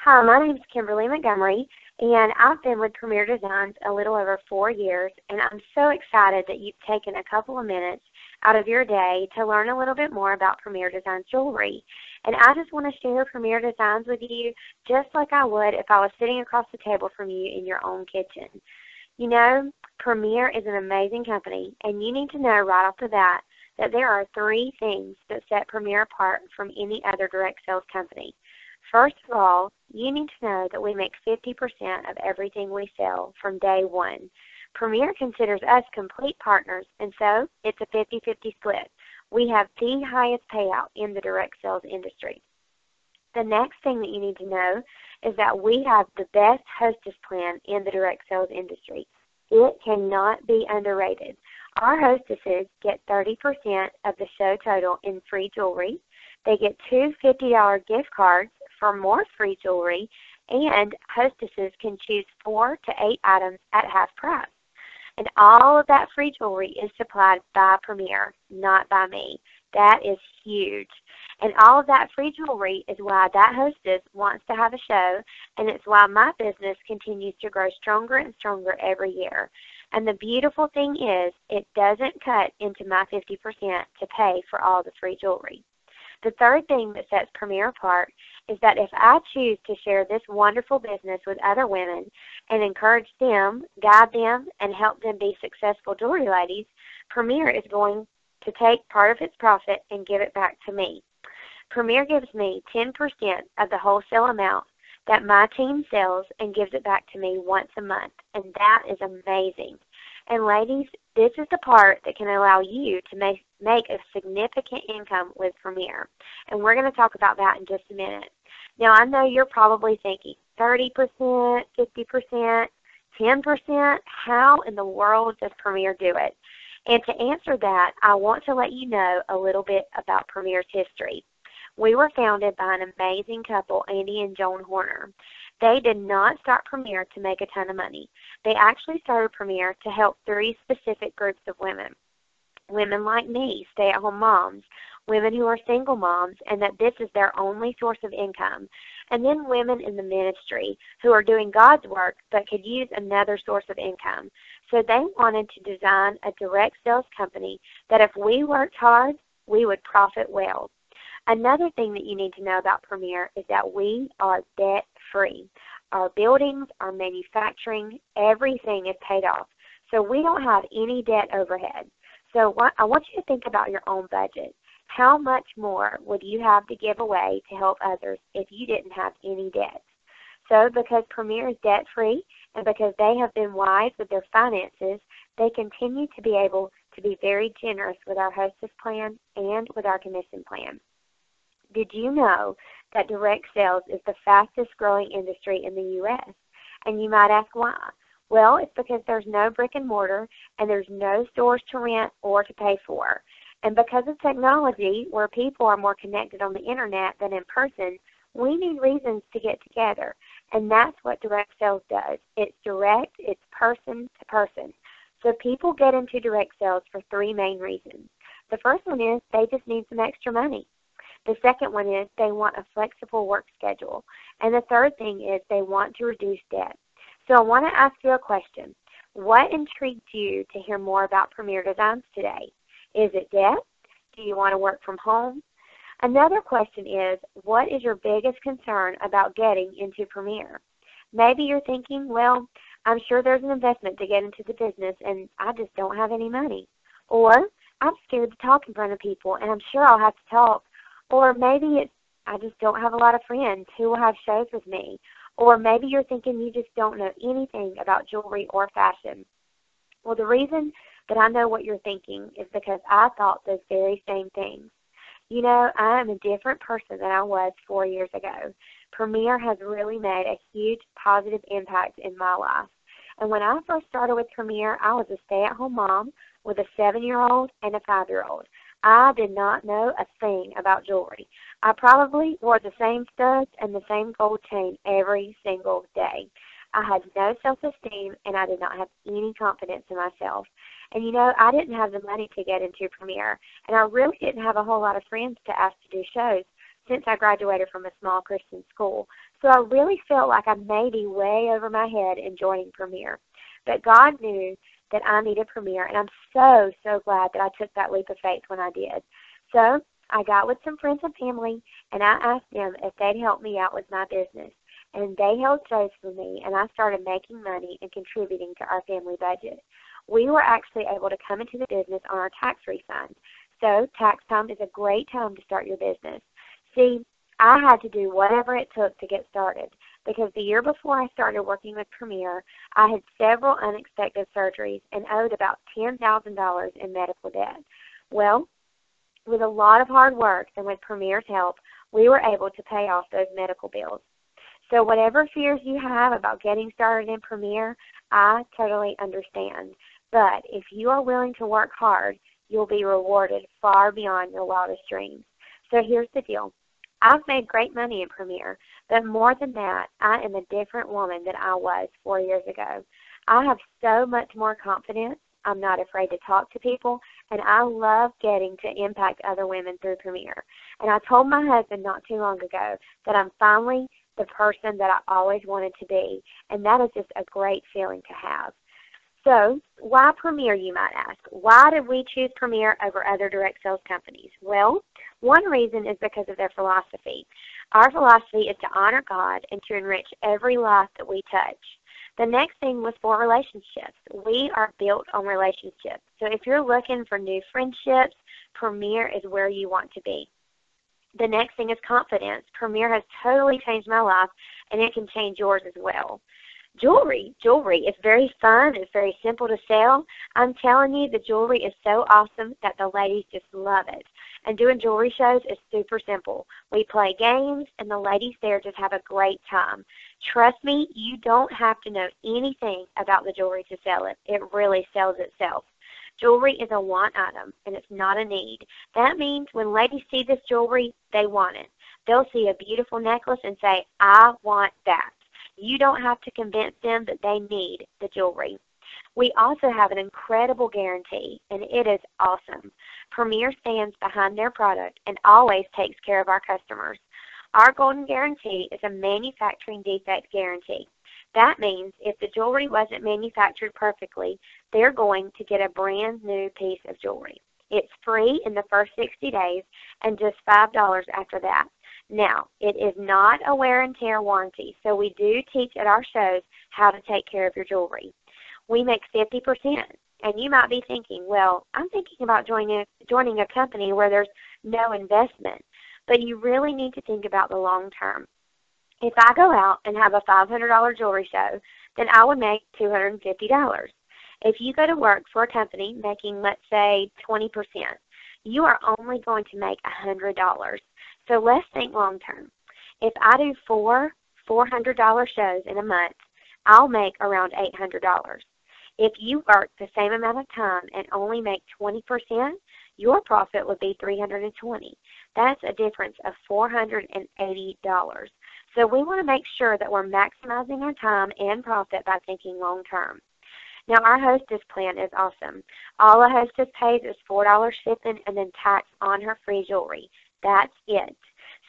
Hi, my name is Kimberly Montgomery, and I've been with Premier Designs a little over 4 years, and I'm so excited that you've taken a couple of minutes out of your day to learn a little bit more about Premier Designs jewelry. And I just want to share Premier Designs with you just like I would if I was sitting across the table from you in your own kitchen. You know, Premier is an amazing company, and you need to know right off the bat that there are 3 things that set Premier apart from any other direct sales company. First of all, you need to know that we make 50% of everything we sell from day one. Premier considers us complete partners, and so it's a 50-50 split. We have the highest payout in the direct sales industry. The next thing that you need to know is that we have the best hostess plan in the direct sales industry. It cannot be underrated. Our hostesses get 30% of the show total in free jewelry. They get 2 $50 gift cards for more free jewelry, and hostesses can choose 4 to 8 items at half price. And all of that free jewelry is supplied by Premier, not by me. That is huge. And all of that free jewelry is why that hostess wants to have a show, and it's why my business continues to grow stronger and stronger every year. And the beautiful thing is, it doesn't cut into my 50% to pay for all the free jewelry. The third thing that sets Premier apart is that if I choose to share this wonderful business with other women and encourage them, guide them, and help them be successful jewelry ladies, Premier is going to take part of its profit and give it back to me. Premier gives me 10% of the wholesale amount that my team sells and gives it back to me once a month, and that is amazing. And ladies, this is the part that can allow you to make a significant income with Premier. And we're going to talk about that in just a minute. Now, I know you're probably thinking 30%, 50%, 10%. How in the world does Premier do it? And to answer that, I want to let you know a little bit about Premier's history. We were founded by an amazing couple, Andy and Joan Horner. They did not start Premier to make a ton of money. They actually started Premier to help 3 specific groups of women. Women like me, stay-at-home moms, women who are single moms, and that this is their only source of income, and then women in the ministry who are doing God's work but could use another source of income. So they wanted to design a direct sales company that if we worked hard, we would profit well. Another thing that you need to know about Premier is that we are debt-free. Our buildings, our manufacturing, everything is paid off. So we don't have any debt overhead. So I want you to think about your own budget. How much more would you have to give away to help others if you didn't have any debt? So because Premier is debt-free and because they have been wise with their finances, they continue to be able to be very generous with our hostess plan and with our commission plan. Did you know that direct sales is the fastest growing industry in the U.S.? And you might ask why. Well, it's because there's no brick and mortar and there's no stores to rent or to pay for. And because of technology, where people are more connected on the internet than in person, we need reasons to get together. And that's what direct sales does. It's direct, it's person to person. So people get into direct sales for 3 main reasons. The first one is they just need some extra money. The second one is they want a flexible work schedule. And the third thing is they want to reduce debt. So I want to ask you a question. What intrigued you to hear more about Premier Designs today? Is it debt? Do you want to work from home? Another question is, what is your biggest concern about getting into Premier? Maybe you're thinking, well, I'm sure there's an investment to get into the business and I just don't have any money. Or I'm scared to talk in front of people and I'm sure I'll have to talk. Or maybe I just don't have a lot of friends who will have shows with me. Or maybe you're thinking you just don't know anything about jewelry or fashion. Well, the reason that I know what you're thinking is because I thought those very same things. You know, I am a different person than I was 4 years ago. Premier has really made a huge positive impact in my life. And when I first started with Premier, I was a stay-at-home mom with a 7-year-old and a 5-year-old. I did not know a thing about jewelry. I probably wore the same studs and the same gold chain every single day. I had no self-esteem, and I did not have any confidence in myself. And, you know, I didn't have the money to get into Premier, and I really didn't have a whole lot of friends to ask to do shows. since I graduated from a small Christian school. So I really felt like I may be way over my head in joining Premier. But God knew that I needed Premier, and I'm so, so glad that I took that leap of faith when I did. So I got with some friends and family, and I asked them if they'd help me out with my business. And they held space for me, and I started making money and contributing to our family budget. We were actually able to come into the business on our tax refund. So tax time is a great time to start your business. See, I had to do whatever it took to get started because the year before I started working with Premier, I had several unexpected surgeries and owed about $10,000 in medical debt. Well, with a lot of hard work and with Premier's help, we were able to pay off those medical bills. So whatever fears you have about getting started in Premier, I totally understand. But if you are willing to work hard, you'll be rewarded far beyond your wildest dreams. So here's the deal. I've made great money in Premier, but more than that, I am a different woman than I was 4 years ago. I have so much more confidence. I'm not afraid to talk to people, and I love getting to impact other women through Premier. And I told my husband not too long ago that I'm finally the person that I always wanted to be, and that is just a great feeling to have. So, why Premier, you might ask? Why did we choose Premier over other direct sales companies? Well, one reason is because of their philosophy. Our philosophy is to honor God and to enrich every life that we touch. The next thing was for relationships. We are built on relationships. So if you're looking for new friendships, Premier is where you want to be. The next thing is confidence. Premier has totally changed my life, and it can change yours as well. Jewelry is very fun. It's very simple to sell. I'm telling you, the jewelry is so awesome that the ladies just love it. And doing jewelry shows is super simple. We play games, and the ladies there just have a great time. Trust me, you don't have to know anything about the jewelry to sell it. It really sells itself. Jewelry is a want item, and it's not a need. That means when ladies see this jewelry, they want it. They'll see a beautiful necklace and say, I want that. You don't have to convince them that they need the jewelry. We also have an incredible guarantee, and it is awesome. Premier stands behind their product and always takes care of our customers. Our golden guarantee is a manufacturing defect guarantee. That means if the jewelry wasn't manufactured perfectly, they're going to get a brand new piece of jewelry. It's free in the first 60 days and just $5 after that. Now, it is not a wear and tear warranty, so we do teach at our shows how to take care of your jewelry. We make 50%, and you might be thinking, well, I'm thinking about joining a company where there's no investment, but you really need to think about the long term. If I go out and have a $500 jewelry show, then I would make $250. If you go to work for a company making, let's say, 20%, you are only going to make $100. So let's think long term. If I do four $400 shows in a month, I'll make around $800. If you work the same amount of time and only make 20%, your profit would be $320. That's a difference of $480. So we want to make sure that we're maximizing our time and profit by thinking long term. Now, our hostess plan is awesome. All a hostess pays is $4 shipping and then tax on her free jewelry. That's it.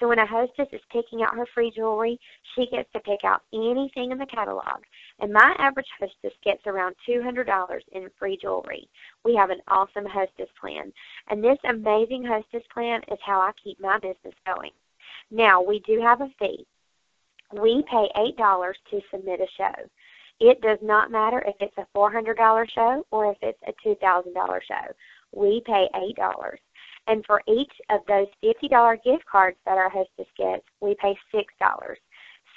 So when a hostess is picking out her free jewelry, she gets to pick out anything in the catalog. And my average hostess gets around $200 in free jewelry. We have an awesome hostess plan. And this amazing hostess plan is how I keep my business going. Now, we do have a fee. We pay $8 to submit a show. It does not matter if it's a $400 show or if it's a $2,000 show. We pay $8. And for each of those $50 gift cards that our hostess gets, we pay $6.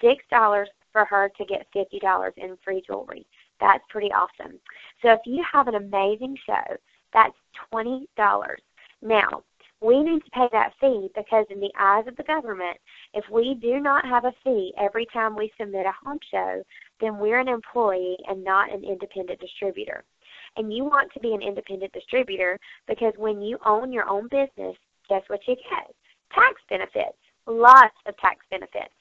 $6 for her to get $50 in free jewelry. That's pretty awesome. So if you have an amazing show, that's $20. Now, we need to pay that fee because in the eyes of the government, if we do not have a fee every time we submit a home show, then we're an employee and not an independent distributor. And you want to be an independent distributor because when you own your own business, guess what you get? Tax benefits, lots of tax benefits.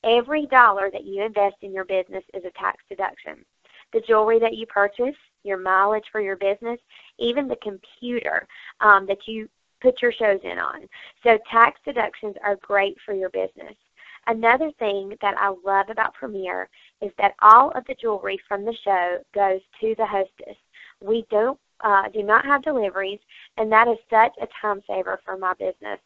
Every dollar that you invest in your business is a tax deduction. The jewelry that you purchase, your mileage for your business, even the computer that you put your shows in on. So tax deductions are great for your business. Another thing that I love about Premier is that all of the jewelry from the show goes to the hostess. We do not have deliveries, and that is such a time saver for my business.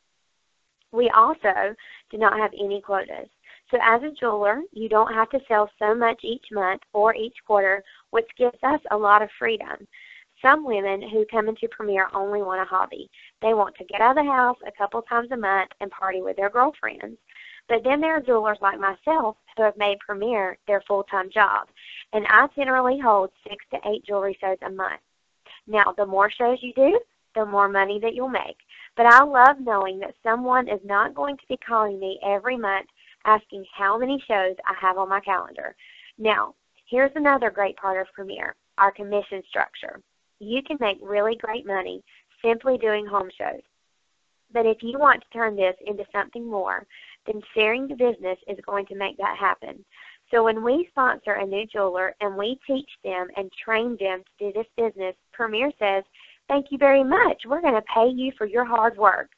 We also do not have any quotas. So as a jeweler, you don't have to sell so much each month or each quarter, which gives us a lot of freedom. Some women who come into Premier only want a hobby. They want to get out of the house a couple times a month and party with their girlfriends. But then there are jewelers like myself who have made Premier their full-time job, and I generally hold 6 to 8 jewelry shows a month. Now, the more shows you do, the more money that you'll make. But I love knowing that someone is not going to be calling me every month asking how many shows I have on my calendar. Now, here's another great part of Premier, our commission structure. You can make really great money simply doing home shows. But if you want to turn this into something more, then sharing the business is going to make that happen. So when we sponsor a new jeweler and we teach them and train them to do this business, Premier says, "Thank you very much. We're going to pay you for your hard work."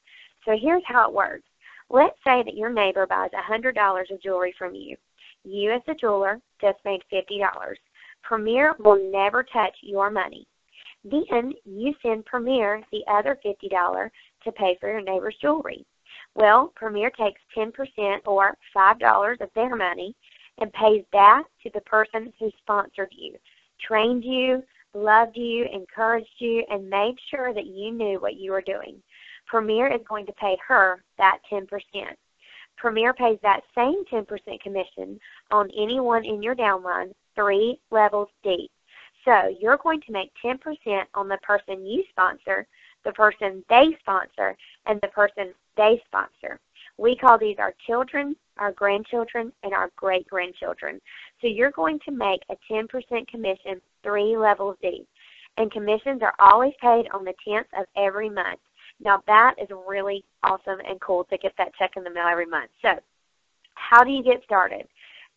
So here's how it works. Let's say that your neighbor buys $100 of jewelry from you. You as the jeweler just made $50. Premier will never touch your money. Then you send Premier the other $50 to pay for your neighbor's jewelry. Well, Premier takes 10% or $5 of their money and pays that to the person who sponsored you, trained you, loved you, encouraged you, and made sure that you knew what you were doing. Premier is going to pay her that 10%. Premier pays that same 10% commission on anyone in your downline 3 levels deep. So you're going to make 10% on the person you sponsor, the person they sponsor, and the person they sponsor. We call these our children, our grandchildren, and our great-grandchildren. So you're going to make a 10% commission 3 levels deep. And commissions are always paid on the 10th of every month. Now that is really awesome and cool to get that check in the mail every month. So how do you get started?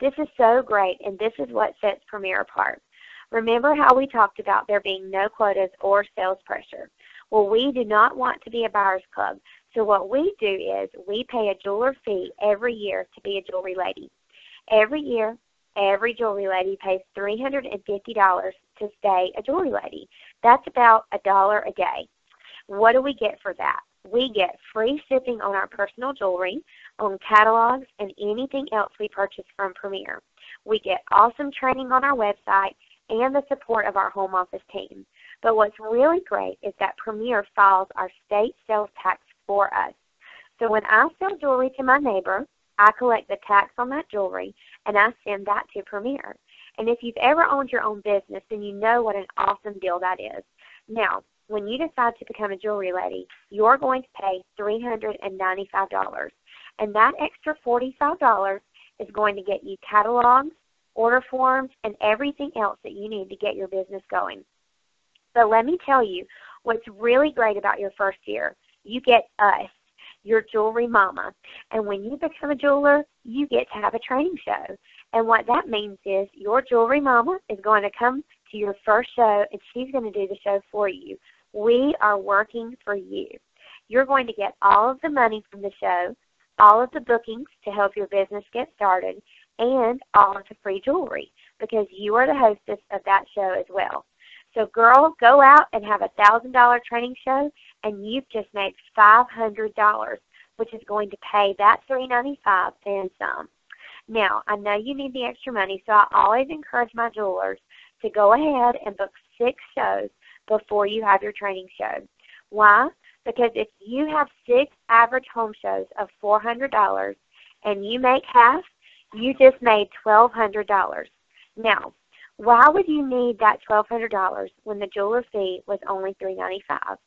This is so great, and this is what sets Premier apart. Remember how we talked about there being no quotas or sales pressure? Well, we do not want to be a buyer's club. So what we do is we pay a jeweler fee every year to be a jewelry lady. Every year, every jewelry lady pays $350 to stay a jewelry lady. That's about $1 a day. What do we get for that? We get free shipping on our personal jewelry, on catalogs, and anything else we purchase from Premier. We get awesome training on our website and the support of our home office team. But what's really great is that Premier files our state sales tax for us. So when I sell jewelry to my neighbor, I collect the tax on that jewelry, and I send that to Premier. And if you've ever owned your own business, then you know what an awesome deal that is. Now, when you decide to become a jewelry lady, you're going to pay $395. And that extra $45 is going to get you catalogs, order forms, and everything else that you need to get your business going. But let me tell you what's really great about your first year. You get us, your jewelry mama. And when you become a jeweler, you get to have a training show. And what that means is your jewelry mama is going to come to your first show, and she's going to do the show for you. We are working for you. You're going to get all of the money from the show, all of the bookings to help your business get started, and all of the free jewelry because you are the hostess of that show as well. So, girl, go out and have a $1,000 training show, and you've just made $500, which is going to pay that $395 and some. Now, I know you need the extra money, so I always encourage my jewelers to go ahead and book 6 shows before you have your training show. Why? Because if you have 6 average home shows of $400 and you make half, you just made $1,200. Now, why would you need that $1,200 when the jeweler fee was only $395?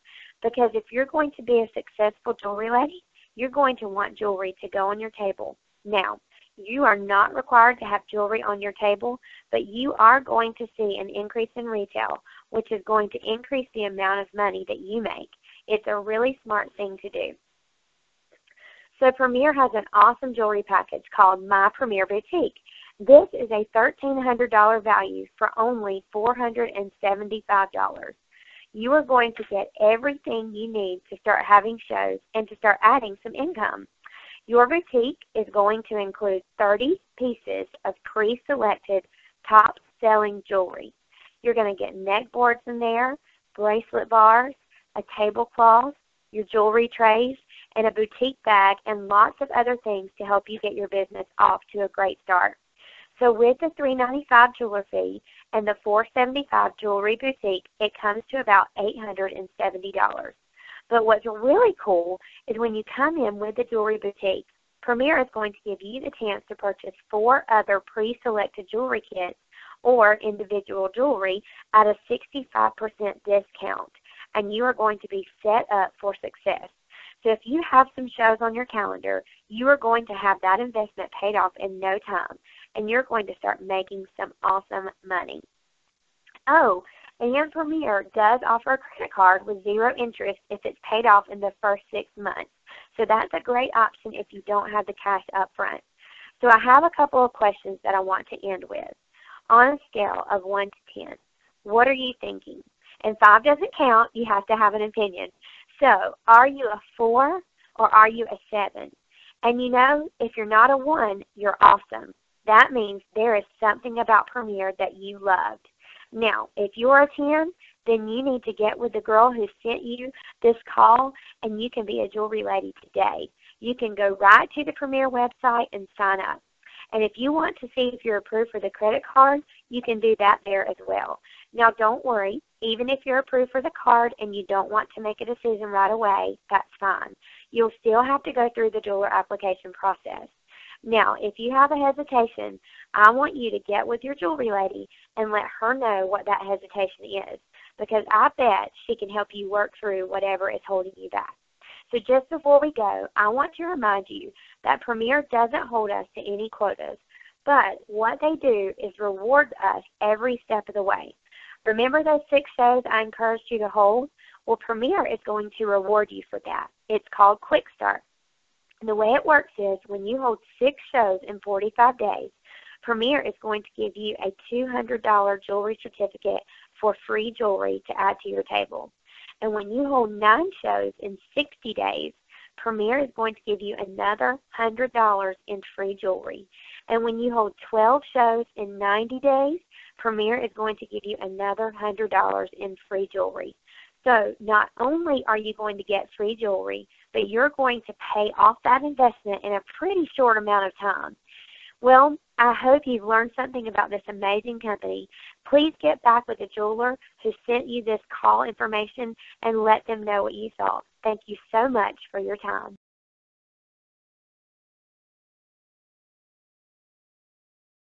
Because if you're going to be a successful jewelry lady, you're going to want jewelry to go on your table. Now, you are not required to have jewelry on your table, but you are going to see an increase in retail, which is going to increase the amount of money that you make. It's a really smart thing to do. So Premier has an awesome jewelry package called My Premier Boutique. This is a $1,300 value for only $475. You are going to get everything you need to start having shows and to start adding some income. Your boutique is going to include 30 pieces of pre-selected top-selling jewelry. You're going to get neck boards in there, bracelet bars, a tablecloth, your jewelry trays, and a boutique bag, and lots of other things to help you get your business off to a great start. So with the $395 jeweler fee and the $475 jewelry boutique, it comes to about $870. But what's really cool is when you come in with the jewelry boutique, Premier is going to give you the chance to purchase 4 other pre-selected jewelry kits or individual jewelry at a 65% discount, and you are going to be set up for success. So if you have some shows on your calendar, you are going to have that investment paid off in no time, and you're going to start making some awesome money. Oh, and Premier does offer a credit card with 0 interest if it's paid off in the first 6 months. So that's a great option if you don't have the cash up front. So I have a couple of questions that I want to end with. On a scale of 1 to 10, what are you thinking? And 5 doesn't count. You have to have an opinion. So are you a 4 or are you a 7? And you know, if you're not a 1, you're awesome. That means there is something about Premier that you loved. Now, if you're a 10, then you need to get with the girl who sent you this call, and you can be a jewelry lady today. You can go right to the Premier website and sign up. And if you want to see if you're approved for the credit card, you can do that there as well. Now, don't worry. Even if you're approved for the card and you don't want to make a decision right away, that's fine. You'll still have to go through the jeweler application process. Now, if you have a hesitation, I want you to get with your jewelry lady and let her know what that hesitation is, because I bet she can help you work through whatever is holding you back. So just before we go, I want to remind you that Premier doesn't hold us to any quotas, but what they do is reward us every step of the way. Remember those 6 shows I encouraged you to hold? Well, Premier is going to reward you for that. It's called Quick Start. And the way it works is when you hold 6 shows in 45 days, Premier is going to give you a $200 jewelry certificate for free jewelry to add to your table. And when you hold 9 shows in 60 days, Premier is going to give you another $100 in free jewelry. And when you hold 12 shows in 90 days, Premier is going to give you another $100 in free jewelry. So not only are you going to get free jewelry, but you're going to pay off that investment in a pretty short amount of time. Well, I hope you've learned something about this amazing company. Please get back with the jeweler who sent you this call information and let them know what you thought. Thank you so much for your time.